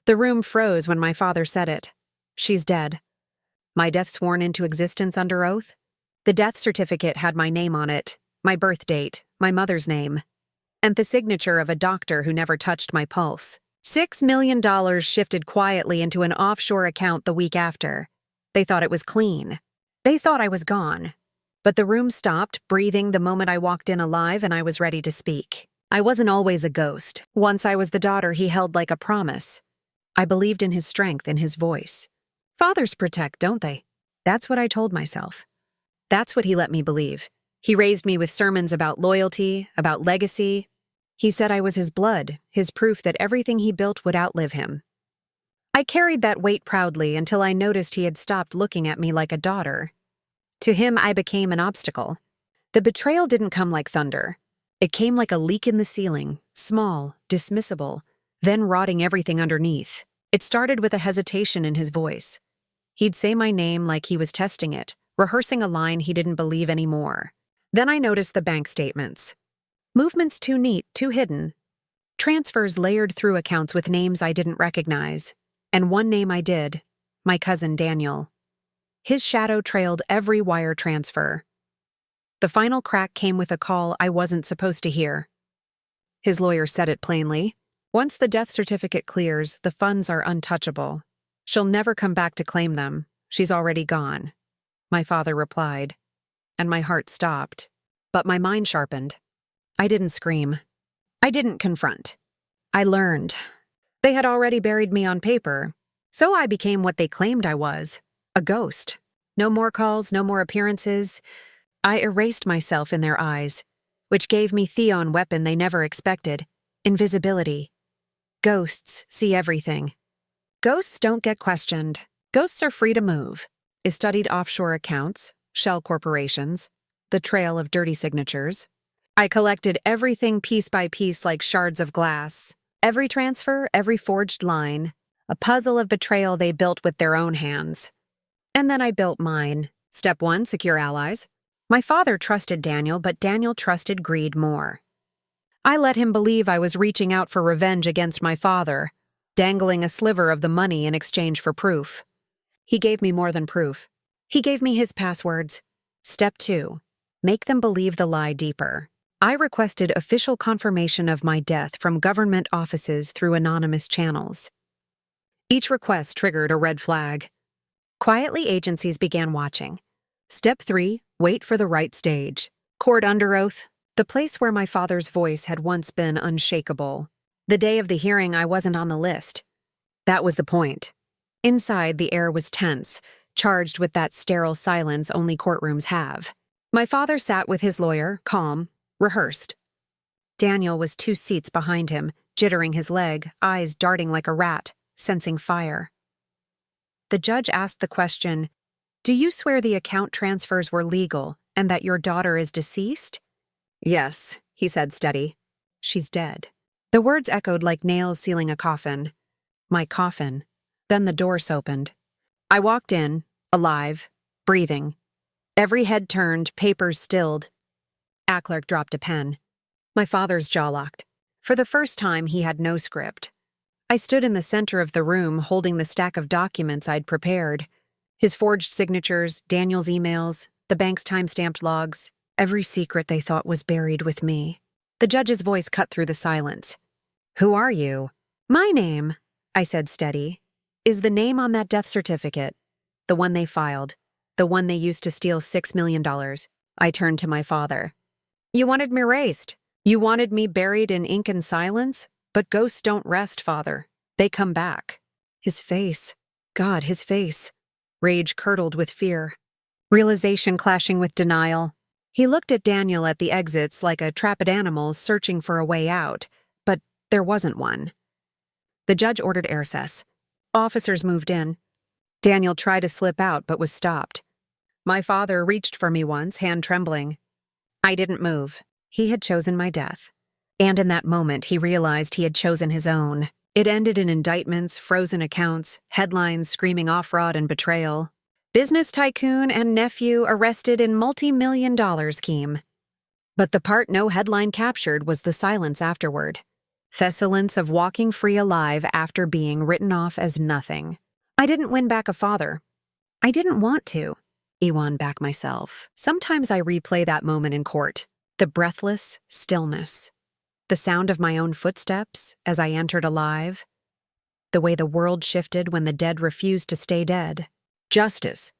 The room froze when my father said it. She's dead. My death sworn into existence under oath? The death certificate had my name on it, my birth date, my mother's name, and the signature of a doctor who never touched my pulse. $6 million shifted quietly into an offshore account the week after. They thought it was clean. They thought I was gone. But the room stopped breathing the moment I walked in alive and I was ready to speak. I wasn't always a ghost. Once I was the daughter he held like a promise. I believed in his strength, in his voice. Fathers protect, don't they? That's what I told myself. That's what he let me believe. He raised me with sermons about loyalty, about legacy. He said I was his blood, his proof that everything he built would outlive him. I carried that weight proudly until I noticed he had stopped looking at me like a daughter. To him, I became an obstacle. The betrayal didn't come like thunder. It came like a leak in the ceiling, small, dismissible, then rotting everything underneath. It started with a hesitation in his voice. He'd say my name like he was testing it, rehearsing a line he didn't believe anymore. Then I noticed the bank statements. Movements too neat, too hidden. Transfers layered through accounts with names I didn't recognize. And one name I did, my cousin Daniel. His shadow trailed every wire transfer. The final crack came with a call I wasn't supposed to hear. His lawyer said it plainly. Once the death certificate clears, the funds are untouchable. She'll never come back to claim them. She's already gone. My father replied, and my heart stopped. But my mind sharpened. I didn't scream. I didn't confront. I learned. They had already buried me on paper, so I became what they claimed I was, a ghost. No more calls, no more appearances. I erased myself in their eyes, which gave me Theon weapon they never expected, invisibility. Ghosts see everything. Ghosts don't get questioned. Ghosts are free to move. I studied offshore accounts, shell corporations, the trail of dirty signatures. I collected everything piece by piece like shards of glass. Every transfer, every forged line, a puzzle of betrayal they built with their own hands. And then I built mine. Step 1, secure allies. My father trusted Daniel, but Daniel trusted greed more. I let him believe I was reaching out for revenge against my father, dangling a sliver of the money in exchange for proof. He gave me more than proof. He gave me his passwords. Step 2, make them believe the lie deeper. I requested official confirmation of my death from government offices through anonymous channels. Each request triggered a red flag. Quietly, agencies began watching. Step 3, wait for the right stage. Court under oath, the place where my father's voice had once been unshakable. The day of the hearing, I wasn't on the list. That was the point. Inside, the air was tense, charged with that sterile silence only courtrooms have. My father sat with his lawyer, calm, rehearsed. Daniel was 2 seats behind him, jittering his leg, eyes darting like a rat, sensing fire. The judge asked the question, "Do you swear the account transfers were legal and that your daughter is deceased?" "Yes," he said steady. "She's dead." The words echoed like nails sealing a coffin. My coffin. Then the doors opened. I walked in, alive, breathing. Every head turned, papers stilled. A clerk dropped a pen. My father's jaw locked. For the first time, he had no script. I stood in the center of the room, holding the stack of documents I'd prepared. His forged signatures, Daniel's emails, the bank's time-stamped logs, every secret they thought was buried with me. The judge's voice cut through the silence. "Who are you?" "My name," I said steady, "is the name on that death certificate. The one they filed. The one they used to steal $6 million. I turned to my father. "You wanted me erased. You wanted me buried in ink and silence? But ghosts don't rest, Father. They come back." His face. God, his face. Rage curdled with fear. Realization clashing with denial. He looked at Daniel at the exits like a trapped animal searching for a way out, but there wasn't one. The judge ordered access. Officers moved in. Daniel tried to slip out but was stopped. My father reached for me once, hand trembling. I didn't move. He had chosen my death. And in that moment, he realized he had chosen his own. It ended in indictments, frozen accounts, headlines screaming off-fraud and betrayal. Business tycoon and nephew arrested in multi-million-dollar scheme. But the part no headline captured was the silence afterward. Thessalence of walking free alive after being written off as nothing. I didn't win back a father. I didn't want to. Ewan back myself. Sometimes I replay that moment in court. The breathless stillness. The sound of my own footsteps as I entered alive. The way the world shifted when the dead refused to stay dead. Justice,